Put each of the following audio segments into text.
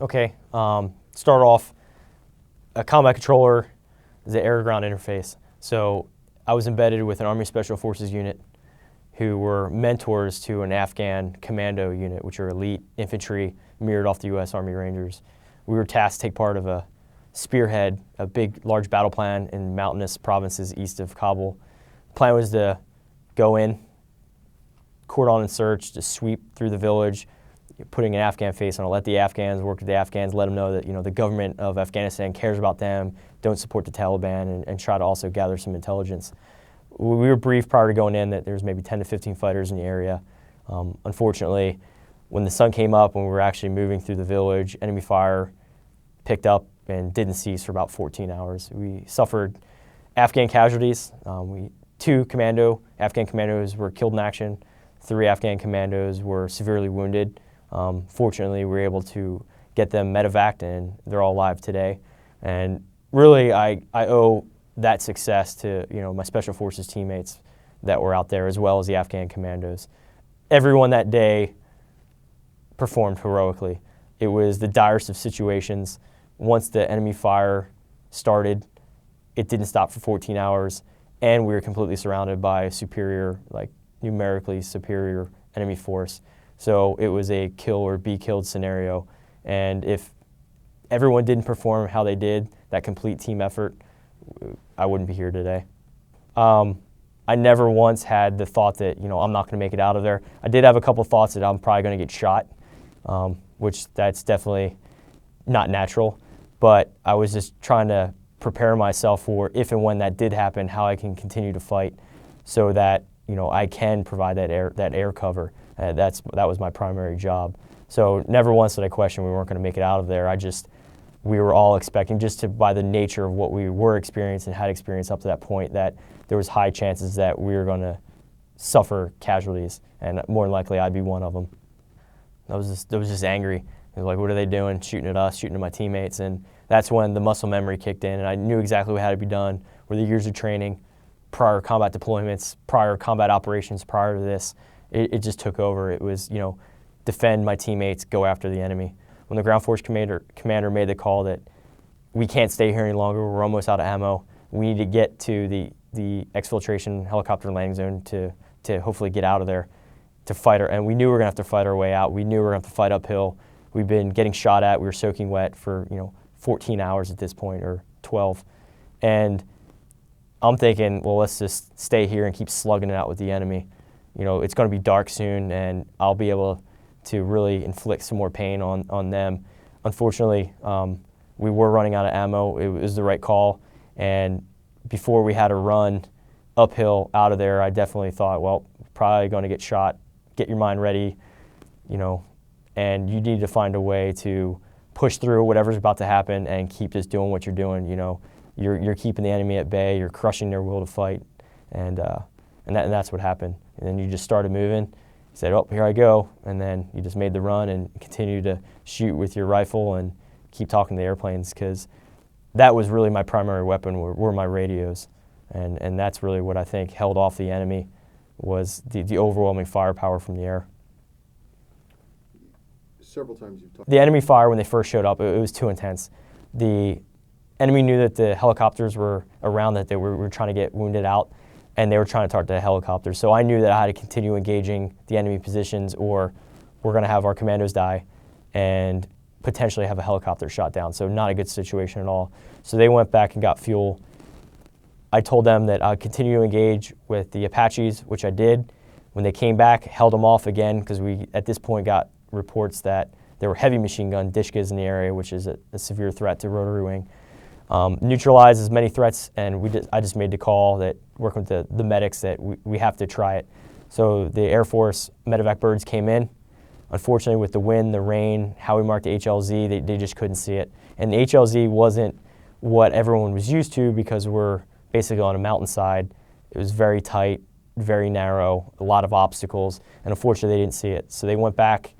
Okay, start off, a combat controller is the air-ground interface. So I was embedded with an Army Special Forces unit who were mentors to an Afghan commando unit, which are elite infantry mirrored off the U.S. Army Rangers. We were tasked to take part of a spearhead, a big, large battle plan in mountainous provinces east of Kabul. The plan was to go in, cordon and search, to sweep through the village, putting an Afghan face on it, let the Afghans work with the Afghans, let them know that the government of Afghanistan cares about them, don't support the Taliban, and try to also gather some intelligence. We were briefed prior to going in that there was maybe 10 to 15 fighters in the area. Unfortunately, when the sun came up, when we were actually moving through the village, enemy fire picked up and didn't cease for about 14 hours. We suffered Afghan casualties. Two Afghan commandos were killed in action. 3 Afghan commandos were severely wounded. Fortunately, we were able to get them medevaced, and they're all alive today. And really, I owe that success to my Special Forces teammates that were out there, as well as the Afghan commandos. Everyone that day performed heroically. It was the direst of situations. Once the enemy fire started, it didn't stop for 14 hours, and we were completely surrounded by a superior, numerically superior enemy force. So it was a kill or be killed scenario. And if everyone didn't perform how they did, that complete team effort, I wouldn't be here today. I never once had the thought that, I'm not going to make it out of there. I did have a couple thoughts that I'm probably going to get shot, which that's definitely not natural. But I was just trying to prepare myself for if and when that did happen, how I can continue to fight so that, I can provide that air cover. That was my primary job. So never once did I question we weren't going to make it out of there. We were all expecting, by the nature of what we were experiencing and had experienced up to that point, that there was high chances that we were going to suffer casualties, and more than likely I'd be one of them. I was just angry. It was like, what are they doing? Shooting at us, shooting at my teammates. And that's when the muscle memory kicked in, and I knew exactly what had to be done. With the years of training, prior combat deployments, prior combat operations prior to this, it just took over. It was, defend my teammates, go after the enemy. When the ground force commander made the call that we can't stay here any longer, we're almost out of ammo, we need to get to the exfiltration helicopter landing zone to hopefully get out of there to fight and we knew we were going to have to fight our way out. We knew we were going to have to fight uphill. We've been getting shot at. We were soaking wet for 14 hours at this point, or 12. And I'm thinking, well, let's just stay here and keep slugging it out with the enemy. It's going to be dark soon, and I'll be able to really inflict some more pain on them. Unfortunately, we were running out of ammo. It was the right call. And before we had to run uphill out of there, I definitely thought, well, probably going to get shot. Get your mind ready, and you need to find a way to push through whatever's about to happen and keep just doing what you're doing. You're keeping the enemy at bay. You're crushing their will to fight, and that's what happened. And then you just started moving. You said, "Oh, here I go," and then you just made the run and continued to shoot with your rifle and keep talking to the airplanes, because that was really my primary weapon were my radios, and that's really what I think held off the enemy was the overwhelming firepower from the air. Several times you've talked. The enemy fire when they first showed up, it was too intense. The enemy knew that the helicopters were around, that they were trying to get wounded out, and they were trying to target the helicopters. So I knew that I had to continue engaging the enemy positions, or we're going to have our commandos die and potentially have a helicopter shot down. So not a good situation at all. So they went back and got fuel. I told them that I'd continue to engage with the Apaches, which I did. When they came back, held them off again, because we at this point got reports that there were heavy machine gun Dishkas in the area, which is a severe threat to rotary wing. Neutralize as many threats, and I just made the call that working with the medics that we have to try it. So the Air Force medevac birds came in. Unfortunately, with the wind, the rain, how we marked the HLZ, they just couldn't see it. And the HLZ wasn't what everyone was used to, because we're basically on a mountainside. It was very tight, very narrow, a lot of obstacles, and unfortunately they didn't see it. So they went back.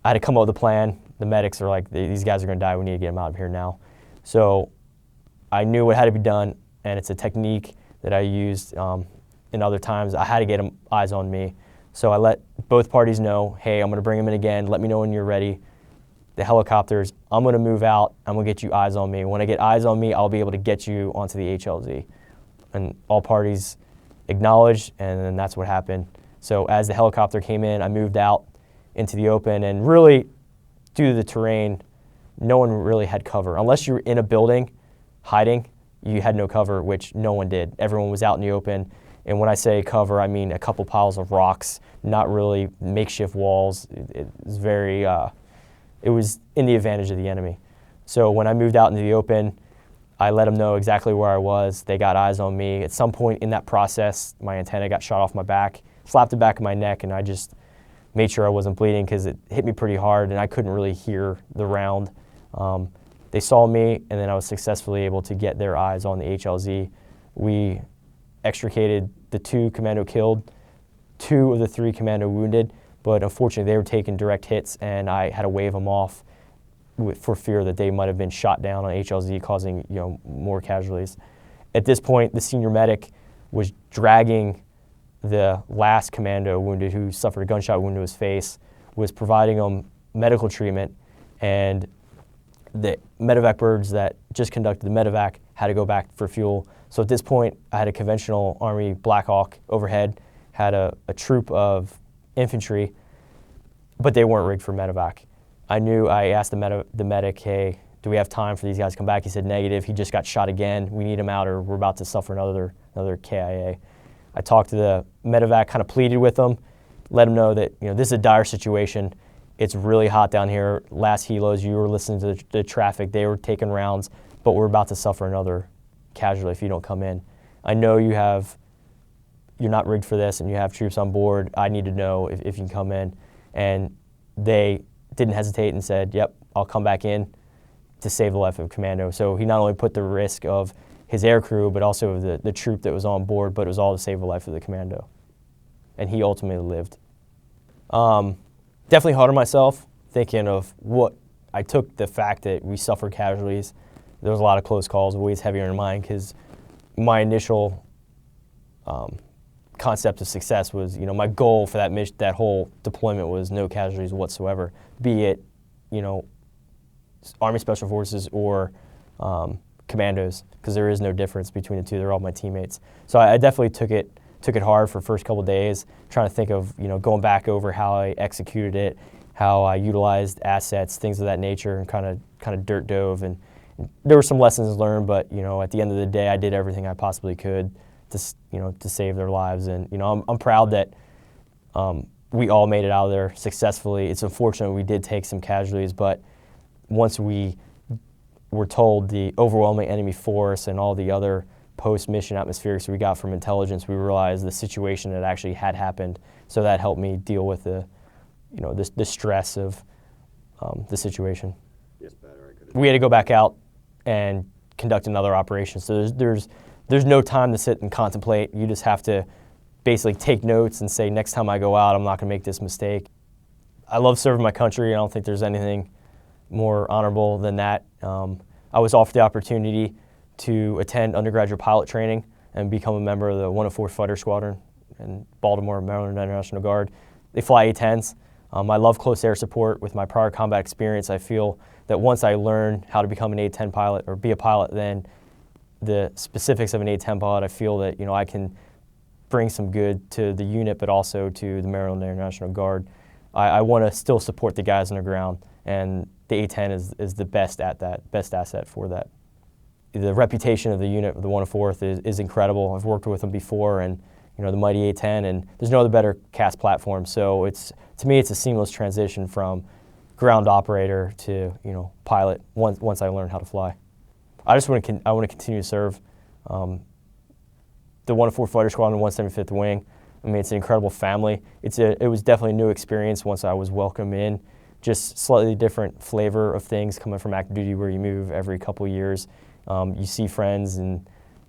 I had to come up with a plan. The medics are like, these guys are going to die, we need to get them out of here now. So I knew what had to be done, and it's a technique that I used in other times. I had to get them eyes on me. So I let both parties know, hey, I'm going to bring them in again, let me know when you're ready. the helicopters, I'm going to move out, I'm going to get you eyes on me. When I get eyes on me, I'll be able to get you onto the HLZ. And all parties acknowledged, and then that's what happened. So as the helicopter came in, I moved out into the open, and really, due to the terrain, no one really had cover. Unless you were in a building hiding, you had no cover, which no one did. Everyone was out in the open. And when I say cover, I mean a couple piles of rocks, not really makeshift walls. It was very, it was in the advantage of the enemy. So when I moved out into the open, I let them know exactly where I was. They got eyes on me. At some point in that process, my antenna got shot off my back, slapped the back of my neck, and I just made sure I wasn't bleeding because it hit me pretty hard and I couldn't really hear the round. They saw me, and then I was successfully able to get their eyes on the HLZ. We extricated the 2 commando killed, 2 of the 3 commando wounded, but unfortunately they were taking direct hits, and I had to wave them off for fear that they might have been shot down on HLZ, causing more casualties. At this point, the senior medic was dragging the last commando wounded who suffered a gunshot wound to his face, was providing him medical treatment, and the medevac birds that just conducted the medevac had to go back for fuel. So at this point, I had a conventional Army Black Hawk overhead, had a troop of infantry, but they weren't rigged for medevac. I asked the medic, hey, do we have time for these guys to come back? He said negative. He just got shot again. We need him out, or we're about to suffer another KIA. I talked to the medevac, kind of pleaded with them, let them know that this is a dire situation. It's really hot down here. Last helos, you were listening to the traffic. They were taking rounds, but we're about to suffer another casualty if you don't come in. I know you're not rigged for this, and you have troops on board. I need to know if you can come in. And they didn't hesitate and said, yep, I'll come back in to save the life of a commando. So he not only put the risk of his air crew, but also the troop that was on board, but it was all to save the life of the commando. And he ultimately lived. Definitely hard on myself, thinking of what I took the fact that we suffered casualties. There was a lot of close calls, always heavier in mind, because my initial concept of success was, my goal for that whole deployment was no casualties whatsoever, be it, Army Special Forces or commandos, because there is no difference between the two. They're all my teammates. So I definitely took it hard for the first couple of days, trying to think of, going back over how I executed it, how I utilized assets, things of that nature, and kind of dirt dove. And there were some lessons learned, but at the end of the day, I did everything I possibly could to save their lives. And I'm proud that we all made it out of there successfully. It's unfortunate we did take some casualties, but once we were told the overwhelming enemy force and all the other post-mission atmospherics we got from intelligence, we realized the situation that actually had happened. So that helped me deal with the stress of the situation. We had to go back out and conduct another operation. So there's no time to sit and contemplate. You just have to basically take notes and say, next time I go out, I'm not going to make this mistake. I love serving my country. I don't think there's anything more honorable than that. I was offered the opportunity to attend undergraduate pilot training and become a member of the 104th Fighter Squadron in Baltimore, Maryland Air National Guard. They fly A-10s. I love close air support. With my prior combat experience, I feel that once I learn how to become an A-10 pilot or be a pilot, then the specifics of an A-10 pilot, I feel that I can bring some good to the unit, but also to the Maryland Air National Guard. I want to still support the guys on the ground, and the A-10 is the best at that, best asset for that. The reputation of the unit, the 104th, is incredible. I've worked with them before, and the mighty A-10, and there's no other better CAS platform. So to me, it's a seamless transition from ground operator to pilot once I learn how to fly. I want to continue to serve the 104th Fighter Squadron, 175th Wing. I mean, it's an incredible family. It was definitely a new experience once I was welcomed in. Just slightly different flavor of things coming from active duty, where you move every couple years. You see friends, and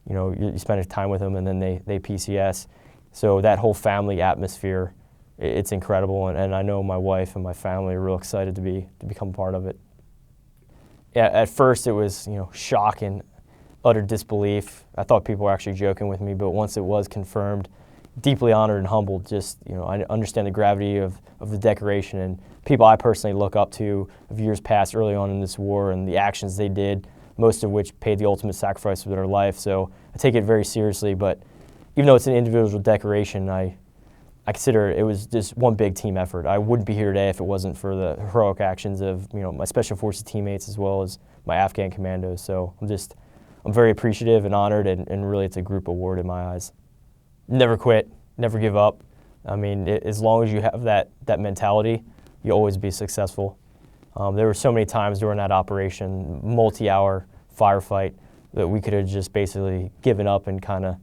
you spend time with them, and then they PCS. So that whole family atmosphere, it's incredible, and I know my wife and my family are real excited to become part of it. Yeah, at first it was shock and utter disbelief. I thought people were actually joking with me, but once it was confirmed, deeply honored and humbled. Just, I understand the gravity of the decoration and people I personally look up to of years past early on in this war and the actions they did, most of which paid the ultimate sacrifice of their life. So I take it very seriously, but even though it's an individual decoration, I consider it was just one big team effort. I wouldn't be here today if it wasn't for the heroic actions of my Special Forces teammates as well as my Afghan commandos. So I'm very appreciative and honored, and really it's a group award in my eyes. Never quit, never give up. I mean, as long as you have that mentality, you'll always be successful. There were so many times during that operation, multi-hour firefight, that we could have just basically given up and kind of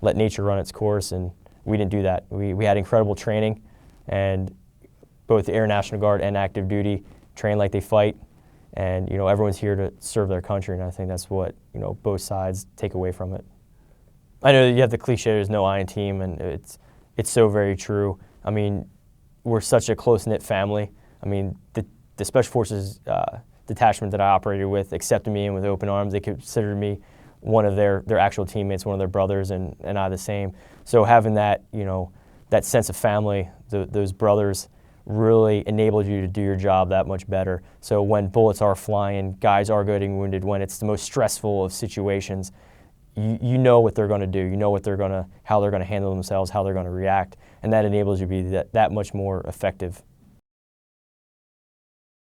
let nature run its course, and we didn't do that. We had incredible training, and both the Air National Guard and active duty train like they fight, and everyone's here to serve their country, and I think that's what both sides take away from it. I know that you have the cliche, there's no I in team, and it's so very true. I mean, we're such a close-knit family. I mean, the Special Forces detachment that I operated with accepted me in with open arms. They considered me one of their actual teammates, one of their brothers, and I the same. So having that, that sense of family, those brothers, really enabled you to do your job that much better. So when bullets are flying, guys are getting wounded, when it's the most stressful of situations, you know what they're going to do. You know how they're going to handle themselves, how they're going to react, and that enables you to be that much more effective.